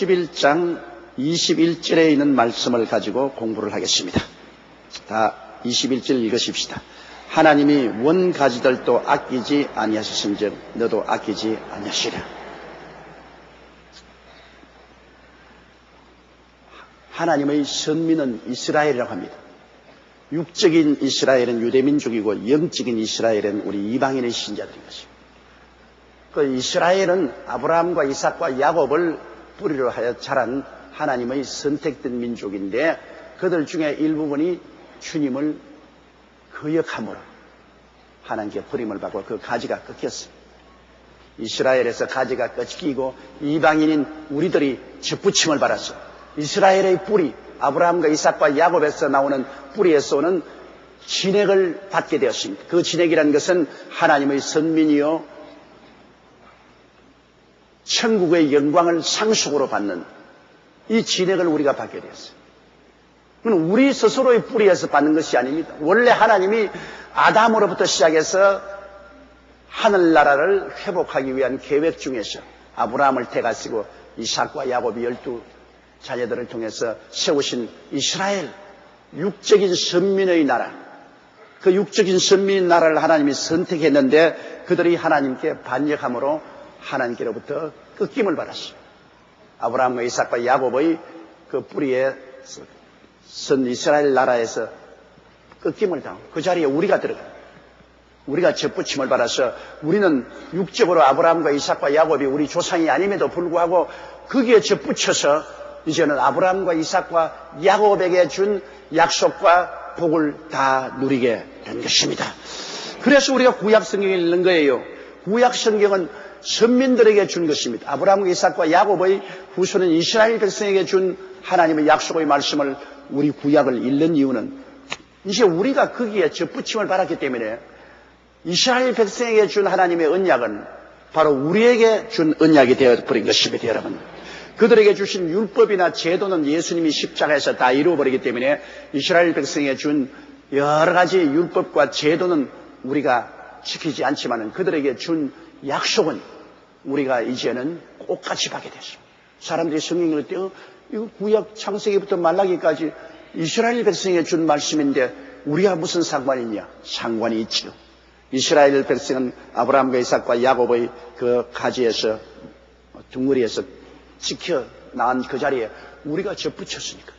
11장 21절에 있는 말씀을 가지고 공부를 하겠습니다. 다 21절 읽으십시다. 하나님이 원 가지들도 아끼지 아니하셨은즉 너도 아끼지 아니하시랴. 하나님의 선민은 이스라엘이라고 합니다. 육적인 이스라엘은 유대민족이고 영적인 이스라엘은 우리 이방인의 신자들인 것입니다. 그 이스라엘은 아브라함과 이삭과 야곱을 뿌리로 하여 자란 하나님의 선택된 민족인데 그들 중에 일부분이 주님을 거역함으로 하나님께 버림을 받고 그 가지가 꺾였습니다. 이스라엘에서 가지가 꺾이고 이방인인 우리들이 접붙임을 받았어. 이스라엘의 뿌리, 아브라함과 이삭과 야곱에서 나오는 뿌리에서 오는 진액을 받게 되었습니다. 그 진액이라는 것은 하나님의 선민이요 천국의 영광을 상속으로 받는 이 진액을 우리가 받게 되었어요. 그건 우리 스스로의 뿌리에서 받는 것이 아닙니다. 원래 하나님이 아담으로부터 시작해서 하늘나라를 회복하기 위한 계획 중에서 아브라함을 택하시고 이삭과 야곱이 12 자녀들을 통해서 세우신 이스라엘 육적인 선민의 나라, 그 육적인 선민의 나라를 하나님이 선택했는데 그들이 하나님께 반역함으로 하나님께로부터 꺾임을 받았어요. 아브라함과 이삭과 야곱의 그 뿌리에 선 이스라엘 나라에서 꺾임을 당하고 그 자리에 우리가 들어가요. 우리가 접붙임을 받아서 우리는 육적으로 아브라함과 이삭과 야곱이 우리 조상이 아님에도 불구하고 거기에 접붙여서 이제는 아브라함과 이삭과 야곱에게 준 약속과 복을 다 누리게 된 것입니다. 그래서 우리가 구약 성경을 읽는 거예요. 구약 성경은 선민들에게 준 것입니다. 아브라함과 이삭과 야곱의 후손은 이스라엘 백성에게 준 하나님의 약속의 말씀을 우리 구약을 읽는 이유는 이제 우리가 거기에 접붙임을 받았기 때문에 이스라엘 백성에게 준 하나님의 언약은 바로 우리에게 준 언약이 되어버린 것입니다. 여러분, 그들에게 주신 율법이나 제도는 예수님이 십자가에서 다 이루어버리기 때문에 이스라엘 백성에게 준 여러 가지 율법과 제도는 우리가 지키지 않지만 그들에게 준 약속은 우리가 이제는 똑같이 받게 됐습니다. 사람들이 성경을 때 이거 구약 창세기부터 말라기까지 이스라엘 백성에게 준 말씀인데 우리가 무슨 상관이냐? 상관이 있지요. 이스라엘 백성은 아브라함과 이삭과 야곱의 그 가지에서 둥거리에서 지켜 나간 그 자리에 우리가 접붙였으니까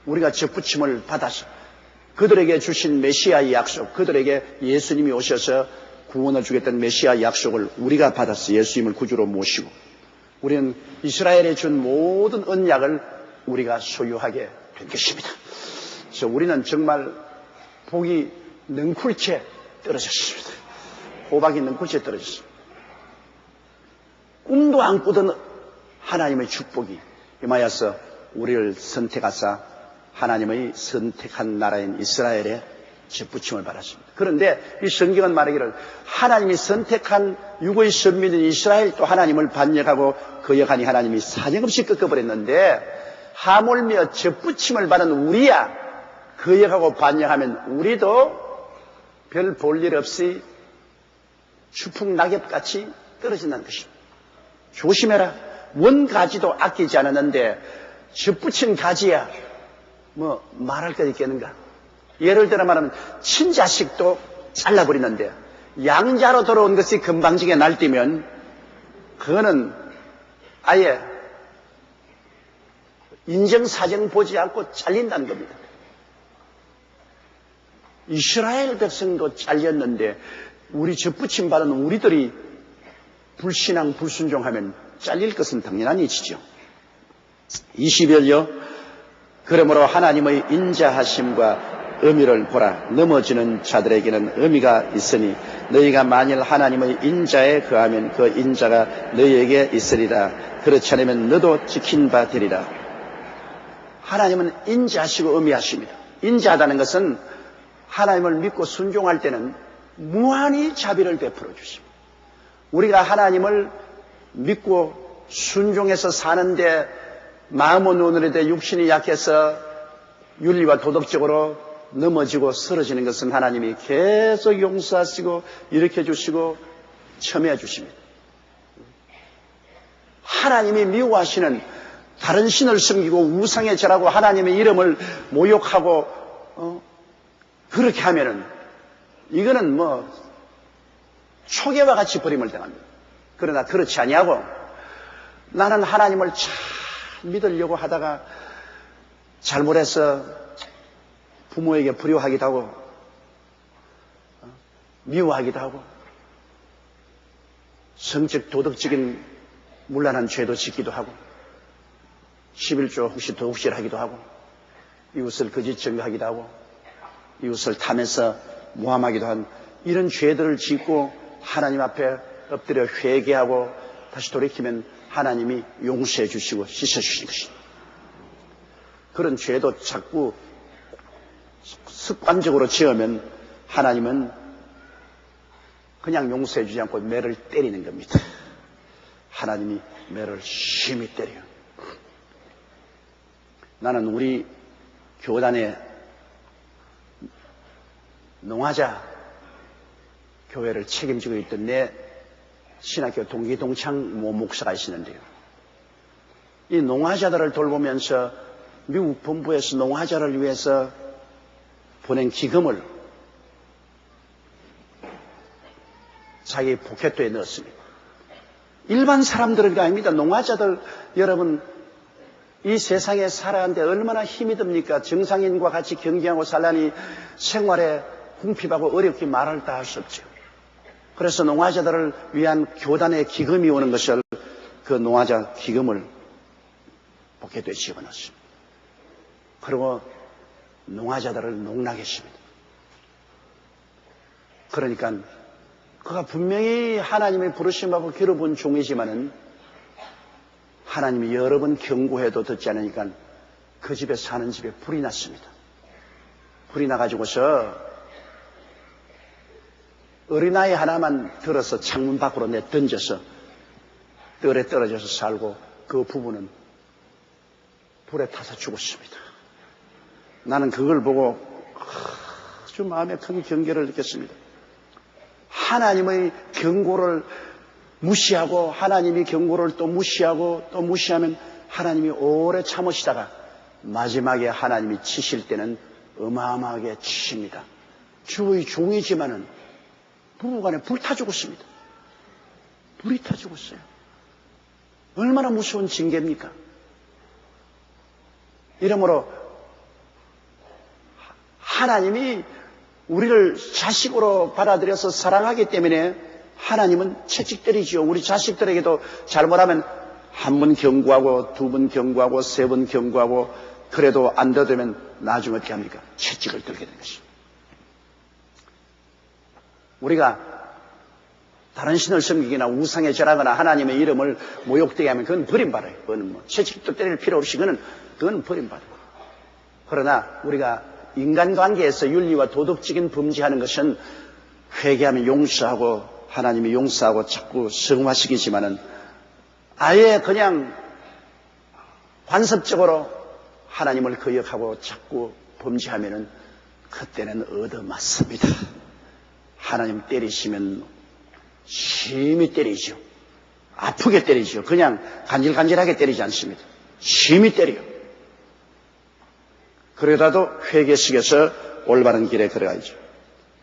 우리가 접붙임을 받아서 그들에게 주신 메시아의 약속, 그들에게 예수님이 오셔서 구원을 주겠다는 메시아 약속을 우리가 받아서 예수님을 구주로 모시고 우리는 이스라엘에 준 모든 언약을 우리가 소유하게 된 것입니다. 그래서 우리는 정말 복이 능쿨채 떨어졌습니다. 호박이 능쿨채 떨어졌습니다. 꿈도 안 꾸던 하나님의 축복이 임하여서 우리를 선택하사 하나님의 선택한 나라인 이스라엘에 접붙임을 받았습니다. 그런데 이 성경은 말하기를 하나님이 선택한 육의 선민인 이스라엘 또 하나님을 반역하고 거역하니 하나님이 사정없이 꺾어버렸는데 하물며 접붙임을 받은 우리야 거역하고 반역하면 우리도 별 볼 일 없이 추풍 낙엽같이 떨어진다는 것입니다. 조심해라. 원 가지도 아끼지 않았는데 접붙인 가지야 뭐 말할 것 있겠는가. 예를 들어 말하면 친자식도 잘라버리는데 양자로 돌아온 것이 금방지게 날뛰면 그거는 아예 인정사정 보지 않고 잘린다는 겁니다. 이스라엘 백성도 잘렸는데 우리 접붙임 받은 우리들이 불신앙 불순종하면 잘릴 것은 당연한 이치죠. 20절요. 그러므로 하나님의 인자하심과 의미를 보라. 넘어지는 자들에게는 의미가 있으니 너희가 만일 하나님의 인자에 거하면 그 인자가 너희에게 있으리라. 그렇지 않으면 너도 지킨 바 되리라. 하나님은 인자하시고 의미하십니다. 인자하다는 것은 하나님을 믿고 순종할 때는 무한히 자비를 베풀어 주십니다. 우리가 하나님을 믿고 순종해서 사는데 마음은 오늘에 육신이 약해서 윤리와 도덕적으로 넘어지고 쓰러지는 것은 하나님이 계속 용서하시고 일으켜 주시고 첨해 주십니다. 하나님이 미워하시는 다른 신을 섬기고 우상에 절하고 하나님의 이름을 모욕하고 그렇게 하면은 이거는 초계와 같이 버림을 당합니다. 그러나 그렇지 아니하고 나는 하나님을 잘 믿으려고 하다가 잘못해서 부모에게 불효하기도 하고 미워하기도 하고 성적 도덕적인 문란한 죄도 짓기도 하고 11조 혹시 도둑질하기도 하고 이웃을 거짓 증거하기도 하고 이웃을 탐해서 모함하기도 한 이런 죄들을 짓고 하나님 앞에 엎드려 회개하고 다시 돌이키면 하나님이 용서해 주시고 씻어 주시는 것입니다. 그런 죄도 자꾸 습관적으로 지으면 하나님은 그냥 용서해 주지 않고 매를 때리는 겁니다. 하나님이 매를 심히 때려요. 나는 우리 교단에 농하자 교회를 책임지고 있던 내 신학교 동기 동창 목사가 있었는데요. 이 농하자들을 돌보면서 미국 본부에서 농하자를 위해서 보낸 기금을 자기 포켓도에 넣었습니다. 일반 사람들은 아닙니다. 농하자들 여러분 이 세상에 살아가는데 얼마나 힘이 듭니까? 정상인과 같이 경쟁하고 살라니 생활에 궁핍하고 어렵게 말할 다 할 수 없죠. 그래서 농하자들을 위한 교단의 기금이 오는 것을 그 농하자 기금을 포켓도에 집어넣습니다. 그리고 농하자들을 농락했습니다. 그러니까 그가 분명히 하나님의 부르심하고 기름부은 종이지만은 하나님이 여러 번 경고해도 듣지 않으니까 그 집에 사는 집에 불이 났습니다. 불이 나가지고서 어린아이 하나만 들어서 창문 밖으로 내던져서 뜰에 떨어져서 살고 그 부부는 불에 타서 죽었습니다. 나는 그걸 보고 아주 마음에 큰 경계를 느꼈습니다. 하나님의 경고를 무시하고 하나님이 경고를 또 무시하고 또 무시하면 하나님이 오래 참으시다가 마지막에 하나님이 치실 때는 어마어마하게 치십니다. 주의 종이지만은 부부간에 불타 죽었습니다. 불이 타 죽었어요. 얼마나 무서운 징계입니까? 이러므로 하나님이 우리를 자식으로 받아들여서 사랑하기 때문에 하나님은 채찍 때리지요. 우리 자식들에게도 잘못하면 한 번 경고하고 두 번 경고하고 세 번 경고하고 그래도 안 되면 나중에 어떻게 합니까? 채찍을 들게 되는 것입니다. 우리가 다른 신을 섬기거나 우상에 절하거나 하나님의 이름을 모욕되게 하면 그건 버림받아요. 그건 채찍도 때릴 필요 없이 그건 버림받아요. 그러나 우리가 인간관계에서 윤리와 도덕적인 범죄하는 것은 회개하면 용서하고 하나님이 용서하고 자꾸 성화시키지만은 아예 그냥 관습적으로 하나님을 거역하고 자꾸 범죄하면은 그때는 얻어맞습니다. 하나님 때리시면 심히 때리죠. 아프게 때리죠. 그냥 간질간질하게 때리지 않습니다. 심히 때려요. 그러다도 회개식에서 올바른 길에 걸어가야죠.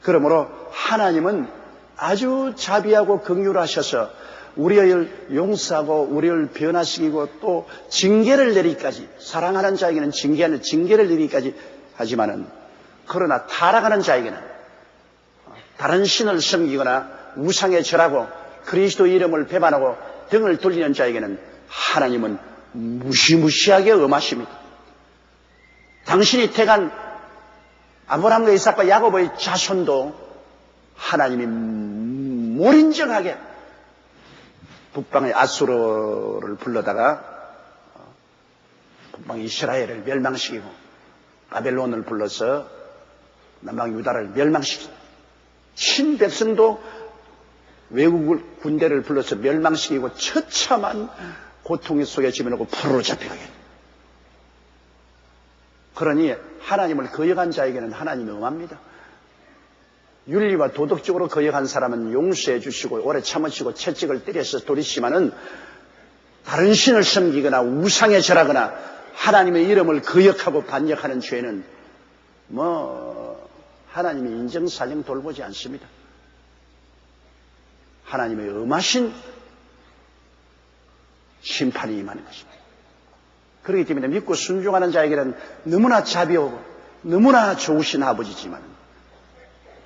그러므로 하나님은 아주 자비하고 긍휼하셔서 우리를 용서하고 우리를 변화시키고 또 징계를 내리기까지 사랑하는 자에게는 징계를 내리기까지 하지만은 그러나 타락하는 자에게는 다른 신을 섬기거나 우상에 절하고 그리스도 이름을 배반하고 등을 돌리는 자에게는 하나님은 무시무시하게 엄하십니다. 당신이 택한 아브라함과 이삭과 야곱의 자손도 하나님이 몰인정하게 북방의 아수르를 불러다가 북방 이스라엘을 멸망시키고 바벨론을 불러서 남방 유다를 멸망시키고 친백성도 외국 군대를 불러서 멸망시키고 처참한 고통 속에 집어넣고 포로로 잡혀가게. 그러니 하나님을 거역한 자에게는 하나님이 엄합니다. 윤리와 도덕적으로 거역한 사람은 용서해 주시고 오래 참으시고 채찍을 때려서 돌이시면은 다른 신을 섬기거나 우상에 절하거나 하나님의 이름을 거역하고 반역하는 죄는 하나님이 인정사정 돌보지 않습니다. 하나님의 엄하신 심판이 임하는 것입니다. 그렇기 때문에 믿고 순종하는 자에게는 너무나 자비하고 너무나 좋으신 아버지지만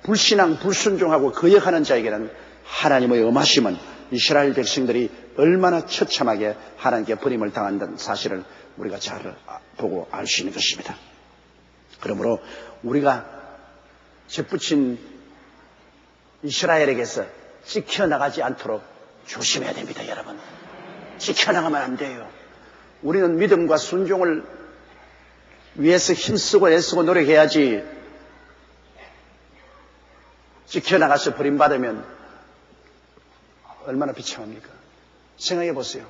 불신앙, 불순종하고 거역하는 자에게는 하나님의 엄하심은 이스라엘 백성들이 얼마나 처참하게 하나님께 버림을 당한다는 사실을 우리가 잘 보고 알 수 있는 것입니다. 그러므로 우리가 접붙인 이스라엘에게서 찍혀나가지 않도록 조심해야 됩니다, 여러분. 찍혀나가면 안 돼요. 우리는 믿음과 순종을 위해서 힘쓰고 애쓰고 노력해야지 찍혀나가서 버림받으면 얼마나 비참합니까? 생각해 보세요.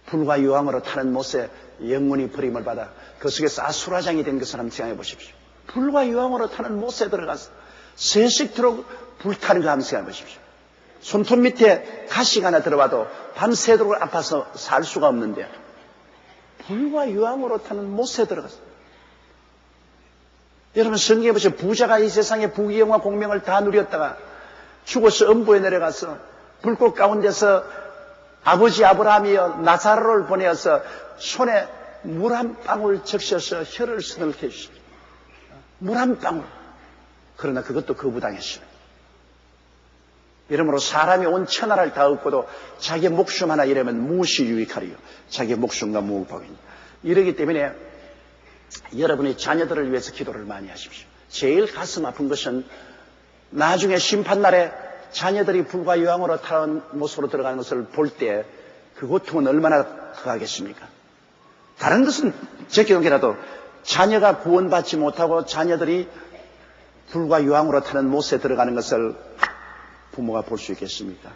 불과 유황으로 타는 못에 영문이 버림을 받아 그 속에서 아수라장이 된 것을 한번 생각해 보십시오. 불과 유황으로 타는 못에 들어가서 새식토록 불타는 거 한번 생각해 보십시오. 손톱 밑에 가시가 하나 들어와도 밤새도록 아파서 살 수가 없는데 불과 유황으로 타는 못에 들어가서 여러분 성경에 보시면 부자가 이 세상의 부귀영화 공명을 다 누렸다가 죽어서 음부에 내려가서 불꽃 가운데서 아버지 아브라함이여 나사로를 보내어서 손에 물 한 방울 적셔서 혀를 서늘게 해주십시오. 물 한 방울. 그러나 그것도 거부당했어요. 이러므로 사람이 온 천하를 다 얻고도 자기 목숨 하나 잃으면 무엇이 유익하리요? 자기 목숨과 무엇이냐. 이러기 때문에 여러분의 자녀들을 위해서 기도를 많이 하십시오. 제일 가슴 아픈 것은 나중에 심판날에 자녀들이 불과 유황으로 타는 모습으로 들어가는 것을 볼 때 그 고통은 얼마나 더하겠습니까? 다른 것은 제껴놓기라도 자녀가 구원받지 못하고 자녀들이 불과 유황으로 타는 못에 들어가는 것을 부모가 볼 수 있겠습니까?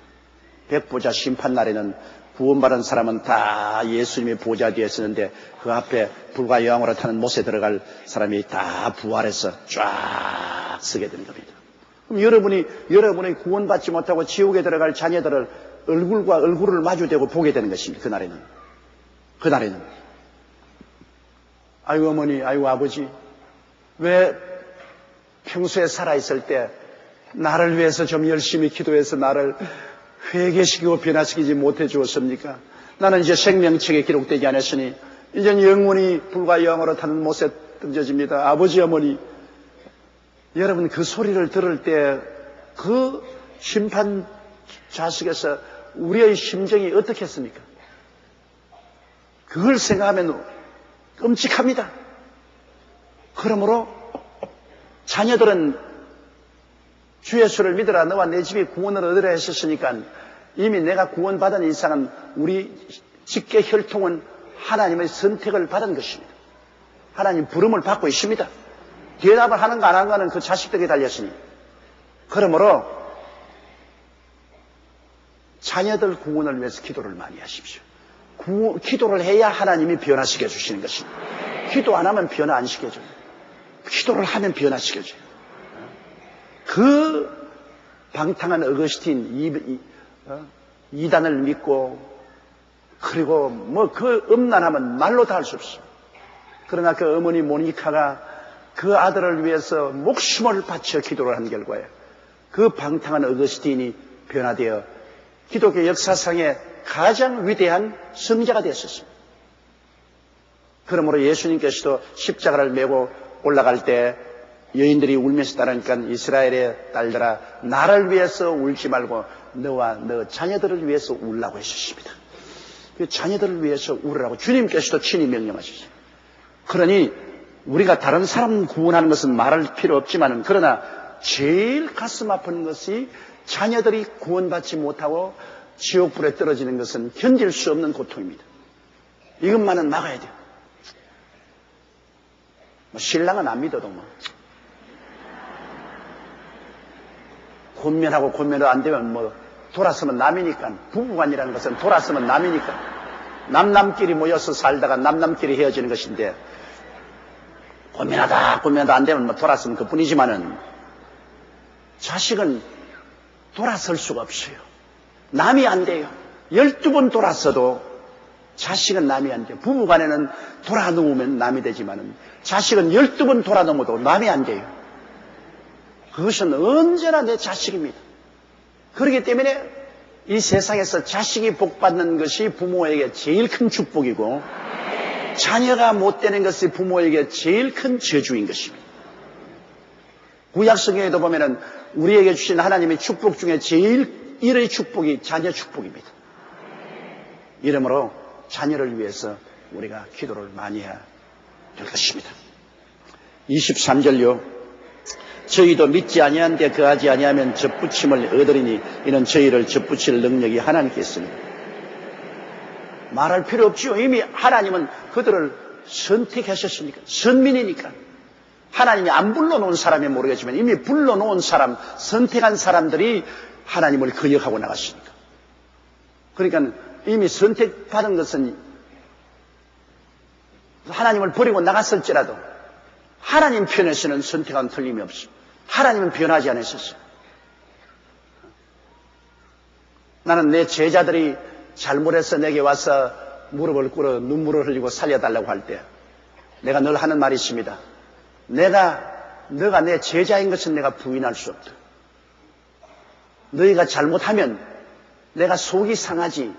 백보자 심판날에는 구원받은 사람은 다 예수님의 보좌 뒤에 서는데 그 앞에 불과 유황으로 타는 못에 들어갈 사람이 다 부활해서 쫙 서게 되는 겁니다. 그럼 여러분이 구원받지 못하고 지옥에 들어갈 자녀들을 얼굴과 얼굴을 마주대고 보게 되는 것입니다. 그날에는 아이고 어머니, 아이고 아버지, 왜 평소에 살아있을 때 나를 위해서 좀 열심히 기도해서 나를 회개시키고 변화시키지 못해 주었습니까? 나는 이제 생명책에 기록되지 않았으니 이젠 영원히 불과 유황으로 타는 못에 던져집니다. 아버지 어머니, 여러분 그 소리를 들을 때 그 심판 좌석에서 우리의 심정이 어떻겠습니까? 그걸 생각하면 끔찍합니다. 그러므로 자녀들은 주 예수를 믿으라 너와 내 집이 구원을 얻으라 했었으니까 이미 내가 구원받은 이상은 우리 직계 혈통은 하나님의 선택을 받은 것입니다. 하나님 부름을 받고 있습니다. 대답을 하는가 안 하는가는 그 자식들에게 달렸으니. 그러므로 자녀들 구원을 위해서 기도를 많이 하십시오. 기도를 해야 하나님이 변화시켜 주시는 것입니다. 기도 안 하면 변화 안 시켜줘요. 기도를 하면 변화시켜줘요. 그 방탕한 어거스틴 이단을 믿고 그리고 그 음란함은 말로 다 할 수 없어요. 그러나 그 어머니 모니카가 그 아들을 위해서 목숨을 바쳐 기도를 한 결과에 그 방탕한 어거스틴이 변화되어 기독교 역사상의 가장 위대한 성자가 되었습니다. 그러므로 예수님께서도 십자가를 메고 올라갈 때 여인들이 울면서 따르니까 이스라엘의 딸들아 나를 위해서 울지 말고 너와 너 자녀들을 위해서 울라고 했습니다. 그 자녀들을 위해서 울으라고 주님께서도 친히 명령하셨어요. 그러니 우리가 다른 사람 구원하는 것은 말할 필요 없지만 그러나 제일 가슴 아픈 것이 자녀들이 구원받지 못하고 지옥불에 떨어지는 것은 견딜 수 없는 고통입니다. 이것만은 막아야 돼요. 신랑은 안 믿어도 권면하고 안 되면 돌아서면 남이니까. 부부간이라는 것은 돌아서면 남이니까. 남남끼리 모여서 살다가 남남끼리 헤어지는 것인데 권면하다 안 되면 돌아서면 그뿐이지만은 자식은 돌아설 수가 없어요. 남이 안 돼요. 12번 돌았어도 자식은 남이 안 돼요. 부부간에는 돌아놓으면 남이 되지만은 자식은 12번 돌아놓어도 남이 안 돼요. 그것은 언제나 내 자식입니다. 그렇기 때문에 이 세상에서 자식이 복받는 것이 부모에게 제일 큰 축복이고 자녀가 못 되는 것이 부모에게 제일 큰 저주인 것입니다. 구약성경에도 보면은 우리에게 주신 하나님의 축복 중에 제일 일의 축복이 자녀 축복입니다. 이러므로 자녀를 위해서 우리가 기도를 많이 해야 될 것입니다. 23절요. 저희도 믿지 아니한데 그하지 아니하면 접붙임을 얻으리니 이는 저희를 접붙일 능력이 하나님께 있습니다. 말할 필요 없지요. 이미 하나님은 그들을 선택하셨으니까. 선민이니까. 하나님이 안 불러놓은 사람이 모르겠지만 이미 불러놓은 사람, 선택한 사람들이 하나님을 거역하고 나갔으니까. 그러니까 이미 선택받은 것은 하나님을 버리고 나갔을지라도 하나님 편에서는 선택은 틀림이 없어. 하나님은 변하지 않으셨어요. 나는 내 제자들이 잘못해서 내게 와서 무릎을 꿇어 눈물을 흘리고 살려달라고 할 때 내가 늘 하는 말이 있습니다. 너가 내 제자인 것은 내가 부인할 수 없다. 너희가 잘못하면 내가 속이 상하지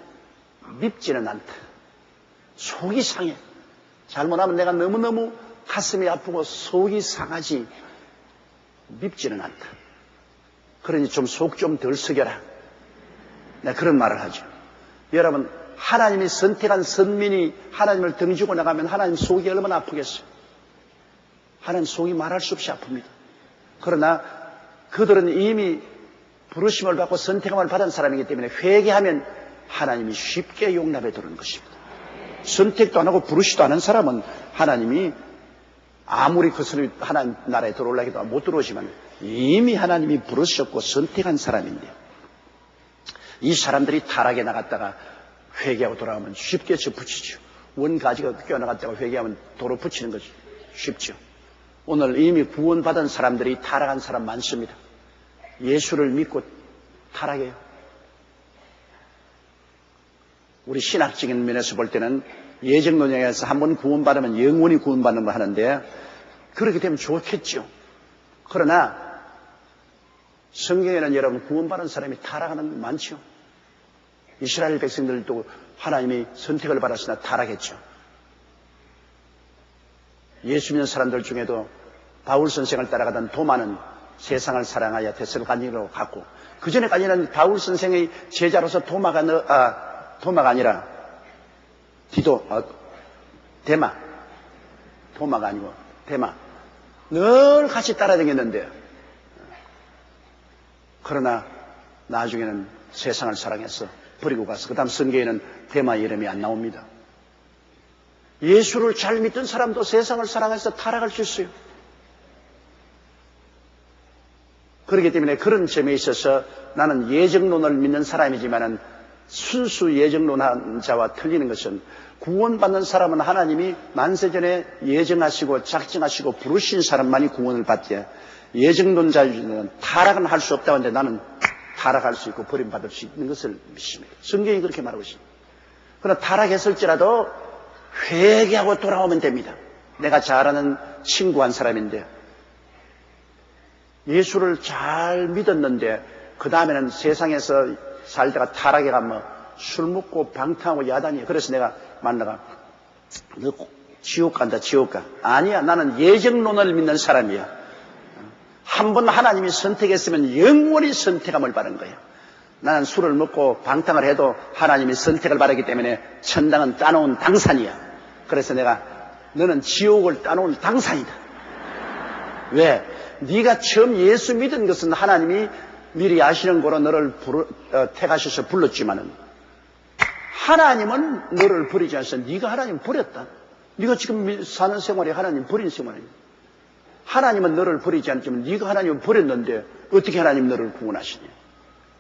밉지는 않다. 속이 상해. 잘못하면 내가 너무너무 가슴이 아프고 속이 상하지 밉지는 않다. 그러니 좀 속 좀 덜 썩여라. 내가 그런 말을 하죠. 여러분, 하나님이 선택한 선민이 하나님을 등지고 나가면 하나님 속이 얼마나 아프겠어요. 하나님 속이 말할 수 없이 아픕니다. 그러나 그들은 이미 부르심을 받고 선택함을 받은 사람이기 때문에 회개하면 하나님이 쉽게 용납해 두는 것입니다. 선택도 안 하고 부르시도 않은 사람은 하나님이 아무리 그것을 하나님 나라에 들어오려 해도 못 들어오지만 이미 하나님이 부르셨고 선택한 사람인데 이 사람들이 타락에 나갔다가 회개하고 돌아오면 쉽게 접붙이죠. 원가지가 껴나갔다가 회개하면 도로 붙이는 것이 쉽죠. 오늘 이미 구원받은 사람들이 타락한 사람 많습니다. 예수를 믿고 타락해요. 우리 신학적인 면에서 볼 때는 예정론에서 한번 구원받으면 영원히 구원받는 걸 하는데 그렇게 되면 좋겠죠. 그러나 성경에는 여러분 구원받은 사람이 타락하는 건 많죠. 이스라엘 백성들도 하나님이 선택을 받았으나 타락했죠. 예수 믿는 사람들 중에도 바울 선생을 따라가던 도마는 세상을 사랑하여 데살로니가로 갔고 그 전에까지는 바울 선생의 제자로서 도마가 아니라 도마가 아니고 데마 늘 같이 따라다녔는데 그러나 나중에는 세상을 사랑해서 버리고 가서 그 다음 성경에는 데마 이름이 안 나옵니다. 예수를 잘 믿던 사람도 세상을 사랑해서 타락할 수 있어요. 그렇기 때문에 그런 점에 있어서 나는 예정론을 믿는 사람이지만은 순수 예정론한 자와 틀리는 것은 구원받는 사람은 하나님이 만세전에 예정하시고 작정하시고 부르신 사람만이 구원을 받되 예정론자는 타락은 할 수 없다고 하는데 나는 타락할 수 있고 버림받을 수 있는 것을 믿습니다. 성경이 그렇게 말하고 있습니다. 그러나 타락했을지라도 회개하고 돌아오면 됩니다. 내가 잘 아는 친구 한 사람인데 예수를 잘 믿었는데 그 다음에는 세상에서 살다가 타락해가면 술 먹고 방탕하고 야단이에요. 그래서 내가 만나가 너 지옥 간다 지옥 가. 아니야, 나는 예정론을 믿는 사람이야. 한 번 하나님이 선택했으면 영원히 선택함을 받은 거예요. 나는 술을 먹고 방탕을 해도 하나님이 선택을 받았기 때문에 천당은 따놓은 당산이야. 그래서 내가 너는 지옥을 따놓은 당산이다. 왜? 네가 처음 예수 믿은 것은 하나님이 미리 아시는 거로 너를 택하셔서 불렀지만은 하나님은 너를 버리지 않았어. 네가 하나님을 버렸다. 네가 지금 사는 생활이 하나님 버린 생활이야. 하나님은 너를 버리지 않지만 네가 하나님을 버렸는데 어떻게 하나님 너를 구원하시냐.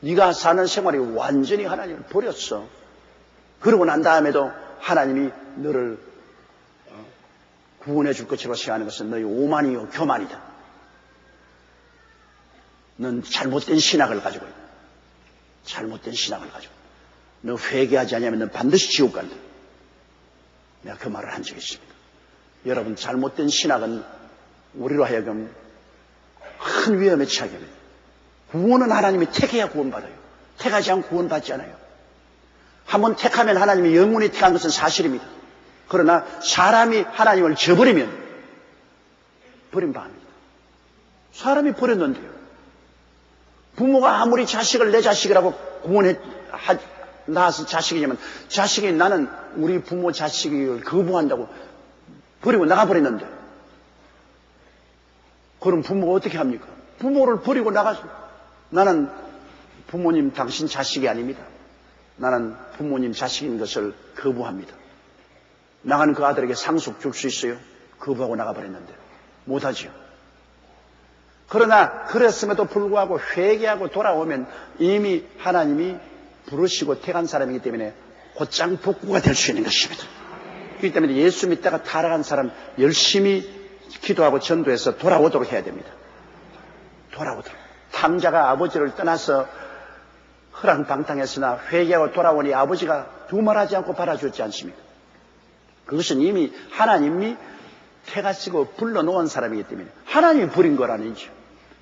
네가 사는 생활이 완전히 하나님을 버렸어. 그러고 난 다음에도 하나님이 너를 구원해 줄 것이라고 생각하는 것은 너희 오만이요 교만이다. 넌 잘못된 신학을 가지고 있다. 잘못된 신학을 가지고 있다. 너 회개하지 않으면 넌 반드시 지옥 간다. 내가 그 말을 한 적이 있습니다. 여러분, 잘못된 신학은 우리로 하여금 큰 위험에 처하게 됩니다. 구원은 하나님이 택해야 구원받아요. 택하지 않고 구원받지 않아요. 한번 택하면 하나님이 영원히 택한 것은 사실입니다. 그러나 사람이 하나님을 저버리면 버림받습니다. 사람이 버렸는데요. 부모가 아무리 자식을 내 자식이라고 낳아서 자식이냐면 자식이 나는 우리 부모 자식을 거부한다고 버리고 나가버렸는데 그럼 부모가 어떻게 합니까? 부모를 버리고 나가서 나는 부모님 당신 자식이 아닙니다. 나는 부모님 자식인 것을 거부합니다. 나가는 그 아들에게 상속 줄 수 있어요? 거부하고 나가버렸는데 못하지요. 그러나 그랬음에도 불구하고 회개하고 돌아오면 이미 하나님이 부르시고 택한 사람이기 때문에 곧장 복구가 될 수 있는 것입니다. 그렇기 때문에 예수 믿다가 타락한 사람 열심히 기도하고 전도해서 돌아오도록 해야 됩니다. 돌아오도록. 탕자가 아버지를 떠나서 허랑방탕했으나 회개하고 돌아오니 아버지가 두말하지 않고 받아주지 않습니까? 그것은 이미 하나님이 택하시고 불러놓은 사람이기 때문에 하나님이 부린 거라는지요.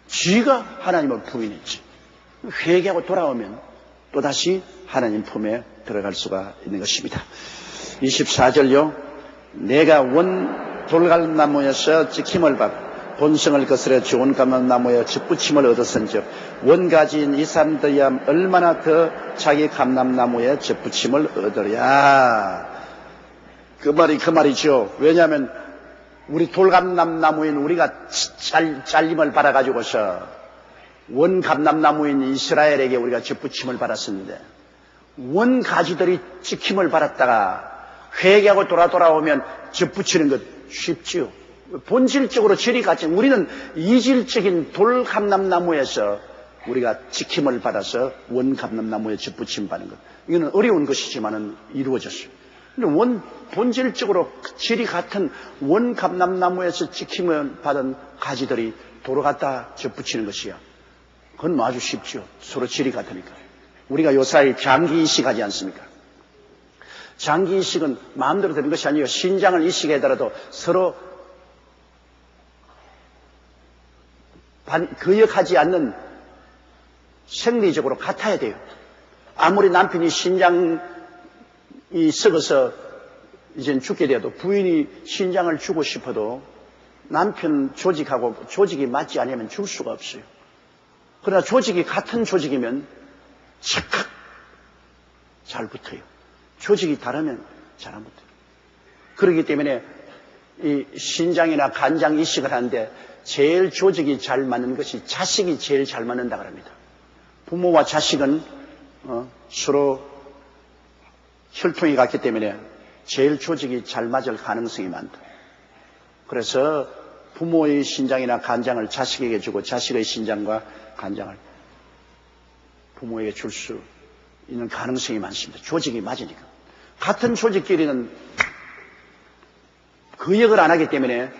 쥐가 하나님을 부인했지. 회개하고 돌아오면 또다시 하나님 품에 들어갈 수가 있는 것입니다. 24절요. 내가 원 돌감나무에서 지킴을 받고 본성을 거스려 좋은 감람나무에 접붙임을 얻었은즉 원가지인 이 사람들이야 얼마나 더 자기 감람나무에 접붙임을 얻으랴. 그 말이죠. 왜냐하면 우리 돌감람나무인 우리가 잘림을 받아가지고서 원감람나무인 이스라엘에게 우리가 접붙임을 받았었는데 원가지들이 찍힘을 받았다가 회개하고 돌아오면 접붙이는 것 쉽지요. 본질적으로 질이 같지. 우리는 이질적인 돌감람나무에서 우리가 지킴을 받아서 원감람나무에 접붙임 받는 것. 이거는 어려운 것이지만은 이루어졌어요. 근데 본질적으로 질이 같은 원감람나무에서 지킴을 받은 가지들이 도로 갖다 접붙이는 것이야. 그건 아주 쉽죠. 서로 질이 같으니까. 우리가 요사이 장기 이식하지 않습니까? 장기 이식은 마음대로 되는 것이 아니에요. 신장을 이식하더라도 서로 거역하지 않는 생리적으로 같아야 돼요. 아무리 남편이 신장이 썩어서 이젠 죽게 되어도 부인이 신장을 주고 싶어도 남편 조직하고 조직이 맞지 않으면 줄 수가 없어요. 그러나 조직이 같은 조직이면 착각 잘 붙어요. 조직이 다르면 잘 안 붙어요. 그렇기 때문에 이 신장이나 간장 이식을 하는데 제일 조직이 잘 맞는 것이 자식이 제일 잘 맞는다 그럽니다. 부모와 자식은 서로 혈통이 같기 때문에 제일 조직이 잘 맞을 가능성이 많다. 그래서 부모의 신장이나 간장을 자식에게 주고 자식의 신장과 간장을 부모에게 줄 수 있는 가능성이 많습니다. 조직이 맞으니까. 같은 조직끼리는 거역을 안 하기 때문에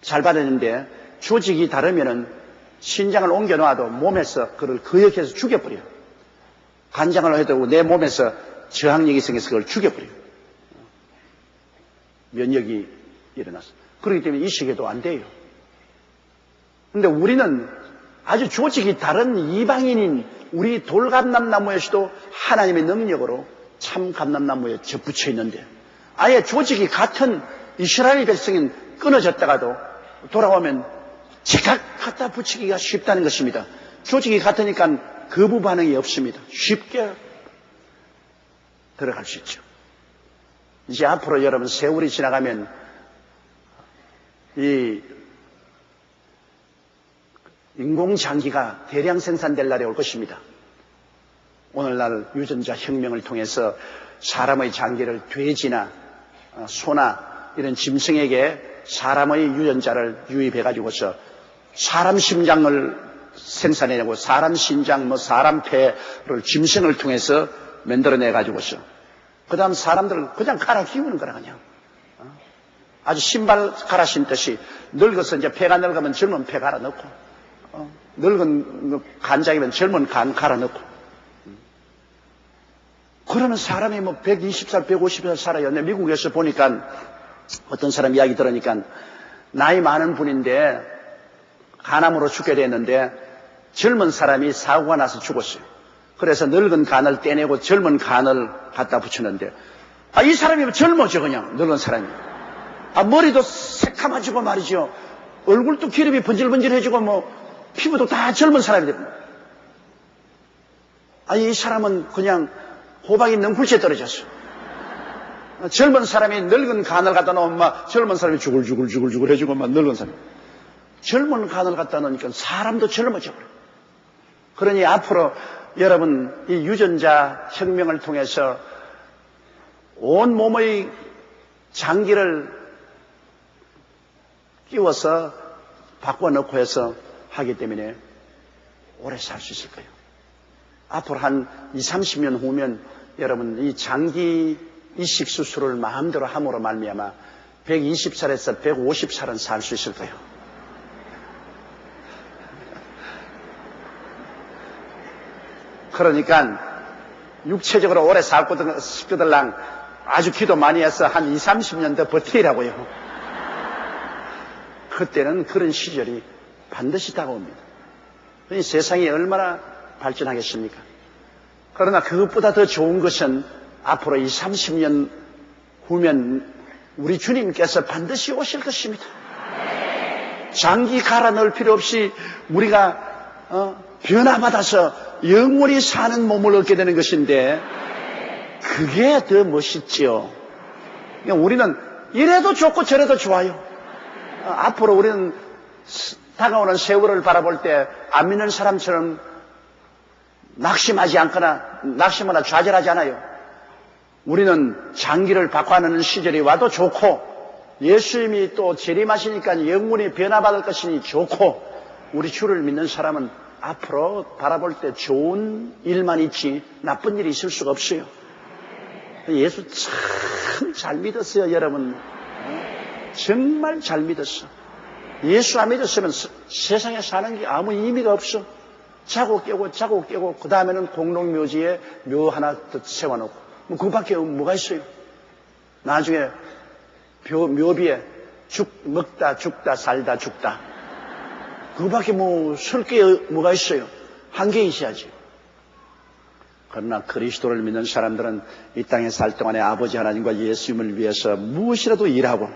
잘 받았는데 조직이 다르면은 신장을 옮겨놔도 몸에서 그걸 거역해서 죽여버려요. 간장을 해도 내 몸에서 저항력이 생겨서 그걸 죽여버려요. 면역이 일어나서. 그렇기 때문에 이식해도 안 돼요. 근데 우리는 아주 조직이 다른 이방인인 우리 돌감람나무에서도 하나님의 능력으로 참 감람나무에 접붙여 있는데 아예 조직이 같은 이스라엘 백성인 끊어졌다가도 돌아오면 제각 갖다 붙이기가 쉽다는 것입니다. 조직이 같으니까 거부 반응이 없습니다. 쉽게 들어갈 수 있죠. 이제 앞으로 여러분 세월이 지나가면 이 인공장기가 대량 생산될 날이 올 것입니다. 오늘날 유전자 혁명을 통해서 사람의 장기를 돼지나 소나 이런 짐승에게 사람의 유전자를 유입해가지고서 사람 심장을 생산해내고 사람 심장, 사람 폐를 짐승을 통해서 만들어내가지고서 그 다음 사람들을 그냥 갈아 키우는 거라 그냥. 아주 신발 갈아 신듯이 늙어서 이제 폐가 늙으면 젊은 폐 갈아 넣고 늙은 간장이면 젊은 간 갈아 넣고 그러면 사람이 뭐 120살, 150살 살아요. 내 미국에서 보니까 어떤 사람 이야기 들으니까 나이 많은 분인데 간암으로 죽게 됐는데 젊은 사람이 사고가 나서 죽었어요. 그래서 늙은 간을 떼내고 젊은 간을 갖다 붙였는데 이 사람이 젊어져 그냥 늙은 사람이. 머리도 새카마지고 말이죠. 얼굴도 기름이 번질번질해지고 뭐 피부도 다 젊은 사람이 됩니다. 이 사람은 그냥 호박이 능굴째 떨어졌어. 젊은 사람이 늙은 간을 갖다 놓으면 막 젊은 사람이 죽을 해지고 막 늙은 사람. 젊은 간을 갖다 놓으니까 사람도 젊어져 버려. 그러니 앞으로 여러분 이 유전자 혁명을 통해서 온 몸의 장기를 끼워서 바꿔놓고 해서 하기 때문에 오래 살 수 있을 거예요. 앞으로 한 20, 30년 후면 여러분 이 장기 이식 수술을 마음대로 함으로 말미암아 120살에서 150살은 살 수 있을 거예요. 그러니까 육체적으로 오래 살거든 싶거들랑 아주 기도 많이 해서 한 20, 30년 더 버티라고요. 그때는 그런 시절이 반드시 다가옵니다. 세상이 얼마나 발전하겠습니까? 그러나 그것보다 더 좋은 것은 앞으로 20, 30년 후면 우리 주님께서 반드시 오실 것입니다. 장기 갈아 넣을 필요 없이 우리가 변화받아서 영원히 사는 몸을 얻게 되는 것인데 그게 더 멋있지요. 우리는 이래도 좋고 저래도 좋아요. 앞으로 우리는 다가오는 세월을 바라볼 때 안 믿는 사람처럼 낙심하거나 좌절하지 않아요. 우리는 장기를 바꿔하는 시절이 와도 좋고 예수님이 또 재림하시니까 영원히 변화받을 것이니 좋고 우리 주를 믿는 사람은 앞으로 바라볼 때 좋은 일만 있지 나쁜 일이 있을 수가 없어요. 예수 참 잘 믿었어요, 여러분. 정말 잘 믿었어. 예수 안 믿었으면 세상에 사는 게 아무 의미가 없어. 자고 깨고 그 다음에는 공동묘지에 묘 하나 더 세워놓고 뭐 그밖에 뭐가 있어요. 나중에 묘비에 먹다 죽다 살다 죽다 그밖에 뭐 쓸 게 뭐가 있어요. 한 개 있어야지. 그러나 그리스도를 믿는 사람들은 이 땅에 살 동안에 아버지 하나님과 예수님을 위해서 무엇이라도 일하고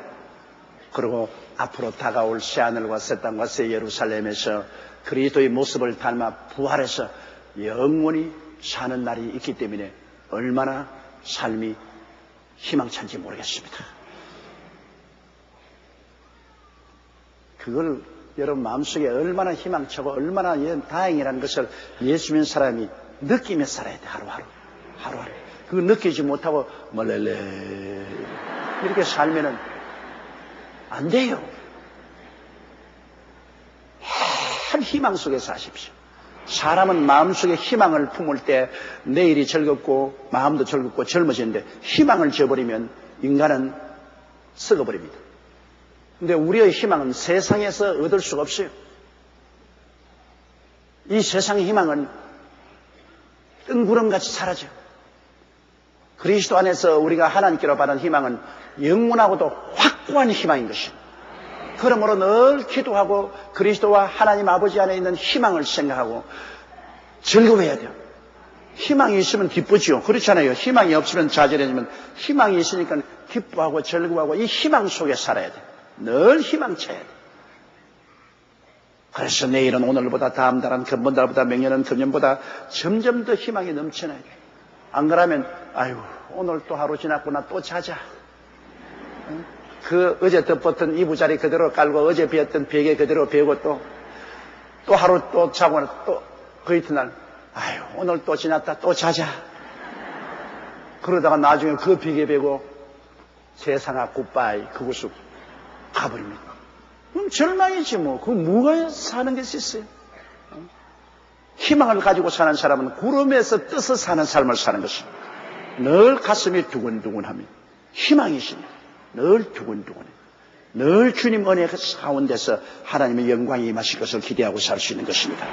그리고 앞으로 다가올 새하늘과 새 땅과 새 예루살렘에서 그리스도의 모습을 닮아 부활해서 영원히 사는 날이 있기 때문에 얼마나 삶이 희망찬지 모르겠습니다. 그걸 여러분 마음속에 얼마나 희망차고 얼마나 다행이라는 것을 예수 믿는 사람이 느끼며 살아야 돼. 하루하루. 그거 느끼지 못하고 멀레레 이렇게 살면은 안 돼요. 한 희망 속에 사십시오. 사람은 마음속에 희망을 품을 때 내일이 즐겁고 마음도 즐겁고 젊어지는데 희망을 저버리면 인간은 썩어버립니다. 근데 우리의 희망은 세상에서 얻을 수가 없어요. 이 세상의 희망은 뜬구름같이 사라져요. 그리스도 안에서 우리가 하나님께로 받은 희망은 영원하고도 확고한 희망인 것입니다. 그러므로 늘 기도하고 그리스도와 하나님 아버지 안에 있는 희망을 생각하고 즐거워해야 돼요. 희망이 있으면 기쁘지요. 그렇잖아요. 희망이 없으면 좌절해지면 희망이 있으니까 기뻐하고 즐거워하고 이 희망 속에 살아야 돼요. 늘 희망차야 돼요. 그래서 내일은 오늘보다 다음 달은 금번 달보다 명년은 금년보다 점점 더 희망이 넘쳐나야 돼요. 안 그러면 오늘 또 하루 지났구나 또 자자. 그 어제 덮었던 이부자리 그대로 깔고 어제 베었던 베개 그대로 베고 또 하루 또 자고 또 그 이튿날 오늘 또 지났다 또 자자. 그러다가 나중에 그 베개 베고 세상아 굿바이 그곳으로 가버립니다. 그럼 절망이지 뭐. 그 뭐가 사는 게 있어요? 희망을 가지고 사는 사람은 구름에서 떠서 사는 삶을 사는 것입니다. 늘 가슴이 두근두근합니다. 희망이 있습니다. 늘 두근두근해. 늘 주님 은혜 가운데서 하나님의 영광이 임하실 것을 기대하고 살 수 있는 것입니다.